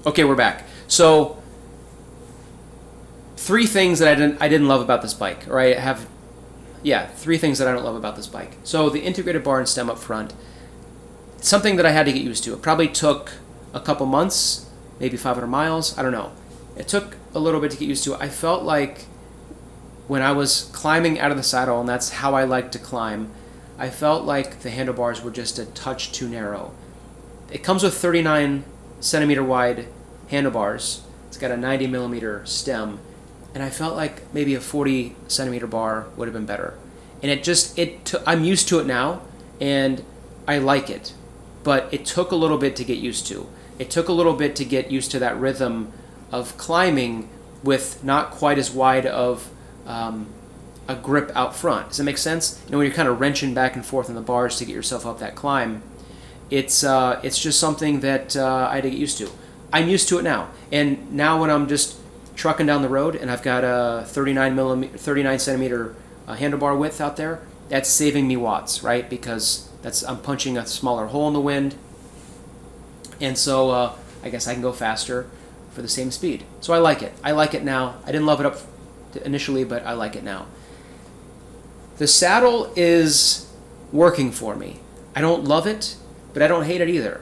Okay, we're back. So, three things that I didn't love about this bike, or I have, yeah, three things that I don't love about this bike. So the integrated bar and stem up front, something that I had to get used to. It probably took a couple months, maybe 500 miles. I don't know. It took a little bit to get used to. I felt like when I was climbing out of the saddle, and that's how I like to climb, I felt like the handlebars were just a touch too narrow. It comes with 39 centimeter wide handlebars. It's got a 90 millimeter stem, and I felt like maybe a 40 centimeter bar would have been better. And I'm used to it now, and I like it, but it took a little bit to get used to. It took a little bit to get used to that rhythm of climbing with not quite as wide of a grip out front. Does that make sense? You know, when you're kind of wrenching back and forth on the bars to get yourself up that climb, it's just something that I had to get used to. I'm used to it now, and now when I'm just trucking down the road and I've got a 39 centimeter handlebar width out there, that's saving me watts, right? Because I'm punching a smaller hole in the wind, and so I guess I can go faster for the same speed. So I like it. I like it now. I didn't love it up initially, but I like it now. The saddle is working for me. I don't love it, but I don't hate it either.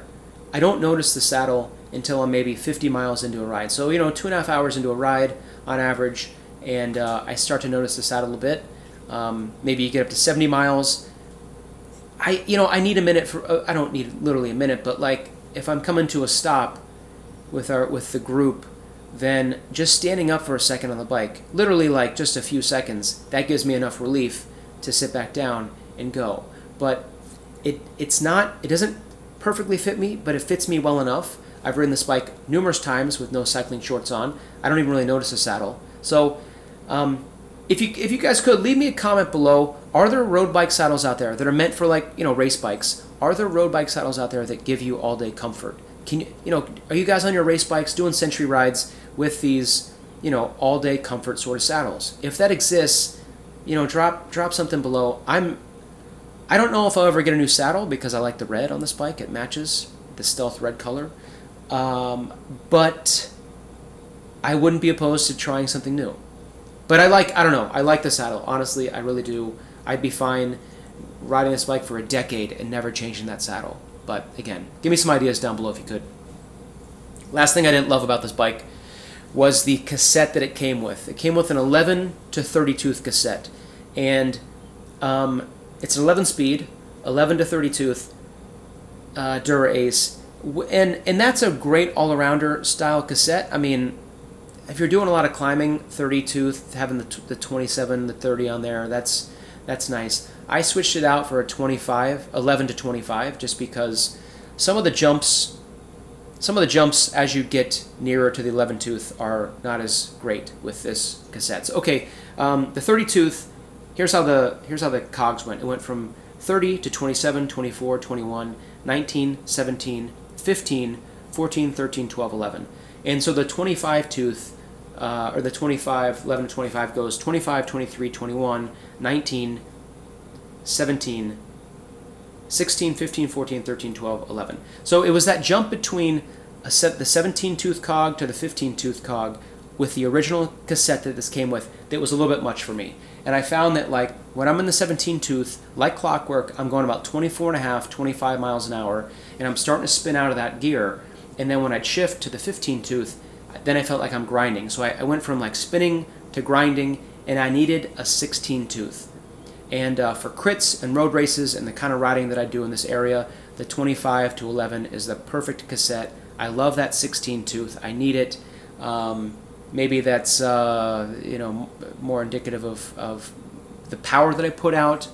I don't notice the saddle until I'm maybe 50 miles into a ride. So, 2.5 hours into a ride on average, and I start to notice the saddle a bit. Maybe you get up to 70 miles. I need a minute I don't need literally a minute, but like if I'm coming to a stop with the group, then just standing up for a second on the bike, literally like just a few seconds, that gives me enough relief to sit back down and go. But it doesn't perfectly fit me, but it fits me well enough. I've ridden this bike numerous times with no cycling shorts on. I don't even really notice the saddle. So if you guys could leave me a comment below, are there road bike saddles out there that are meant for race bikes? Are there road bike saddles out there that give you all day comfort? Are you guys on your race bikes doing century rides with these all day comfort sort of saddles? If that exists, drop something below. I don't know if I'll ever get a new saddle because I like the red on this bike. It matches the stealth red color. But I wouldn't be opposed to trying something new. But I like the saddle. Honestly, I really do. I'd be fine riding this bike for a decade and never changing that saddle. But again, give me some ideas down below if you could. Last thing I didn't love about this bike was the cassette that it came with. It came with an 11 to 30 tooth cassette. And it's an 11 speed, 11 to 30 tooth Dura Ace. And that's a great all-arounder style cassette. I mean, if you're doing a lot of climbing, 30 tooth, having the 27, the 30 on there, that's nice. I switched it out for a 11 to 25, just because some of the jumps as you get nearer to the 11 tooth are not as great with this cassette. So, okay, the 30 tooth, here's how the cogs went. It went from 30 to 27, 24, 21, 19, 17, 15, 14, 13, 12, 11. And so the 25 tooth, or the 25, 11 to 25 goes 25, 23, 21, 19, 17, 16, 15, 14, 13, 12, 11. So it was that jump between the 17 tooth cog to the 15 tooth cog with the original cassette that this came with that was a little bit much for me. And I found that like when I'm in the 17 tooth, like clockwork, I'm going about 24 and a half, 25 miles an hour, and I'm starting to spin out of that gear. And then when I'd shift to the 15 tooth, then I felt like I'm grinding. So I went from like spinning to grinding, and I needed a 16 tooth. And for crits and road races and the kind of riding that I do in this area, the 25 to 11 is the perfect cassette. I love that 16 tooth. I need it. Maybe that's more indicative of the power that I put out.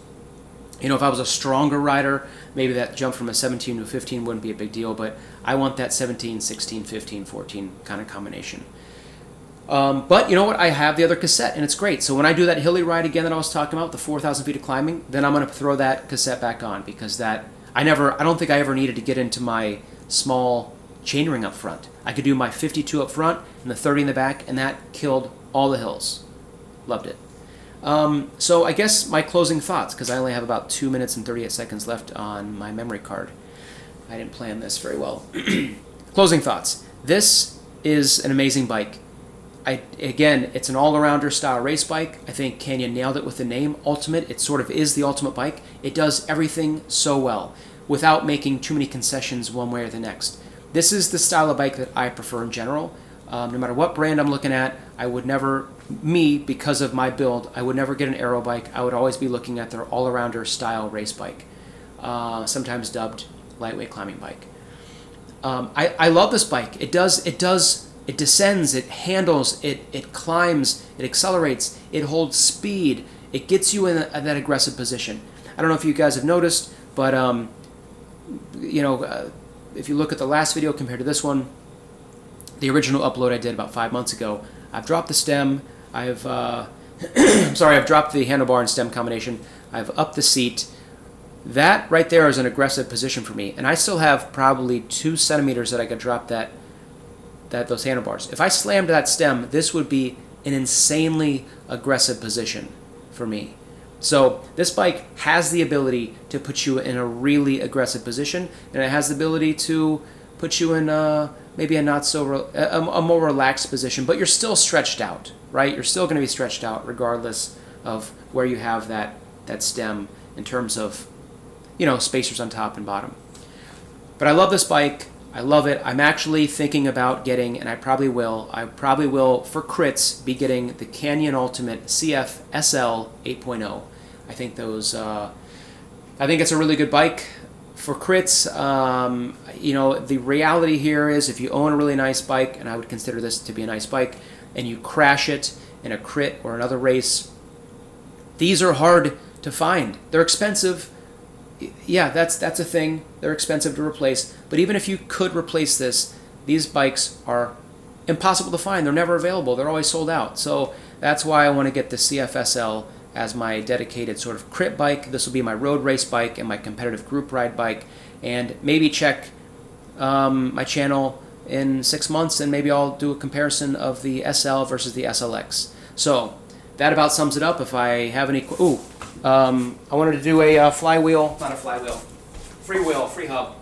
If I was a stronger rider, maybe that jump from a 17 to a 15 wouldn't be a big deal, but I want that 17, 16, 15, 14 kind of combination. But you know what? I have the other cassette, and it's great. So when I do that hilly ride again that I was talking about, the 4,000 feet of climbing, then I'm going to throw that cassette back on, because I don't think I ever needed to get into my small chainring up front. I could do my 52 up front and the 30 in the back, and that killed all the hills. Loved it. So I guess my closing thoughts, because I only have about 2 minutes and 38 seconds left on my memory card. I didn't plan this very well. Closing thoughts. This is an amazing bike. Again, it's an all-arounder style race bike. I think Canyon nailed it with the name Ultimate. It sort of is the ultimate bike. It does everything so well without making too many concessions one way or the next. This is the style of bike that I prefer in general. No matter what brand I'm looking at, I would never, because of my build, I would never get an aero bike. I would always be looking at their all-arounder style race bike, sometimes dubbed lightweight climbing bike. I love this bike. It descends, it handles, it climbs, it accelerates, it holds speed, it gets you in that aggressive position. I don't know if you guys have noticed, but if you look at the last video compared to this one, the original upload I did about 5 months ago, I've dropped the stem, I've I've dropped the handlebar and stem combination, I've upped the seat. That right there is an aggressive position for me, and I still have probably 2 centimeters that I could drop those handlebars. If I slammed that stem, this would be an insanely aggressive position for me. So this bike has the ability to put you in a really aggressive position, and it has the ability to put you in maybe a more relaxed position, but you're still stretched out, right? You're still going to be stretched out regardless of where you have that stem in terms of, spacers on top and bottom. But I love this bike. I love it. I'm actually thinking about getting, and I probably will for crits be getting the Canyon Ultimate CF SL 8.0. I think it's a really good bike for crits. The reality here is if you own a really nice bike, and I would consider this to be a nice bike, and you crash it in a crit or another race, these are hard to find. They're expensive. Yeah, that's a thing. They're expensive to replace. But even if you could replace this, these bikes are impossible to find. They're never available. They're always sold out. So that's why I want to get the CFSL as my dedicated sort of crit bike. This will be my road race bike and my competitive group ride bike. And maybe check my channel in 6 months, and maybe I'll do a comparison of the SL versus the SLX. So that about sums it up. If I have any... I wanted to do a free wheel, free hub.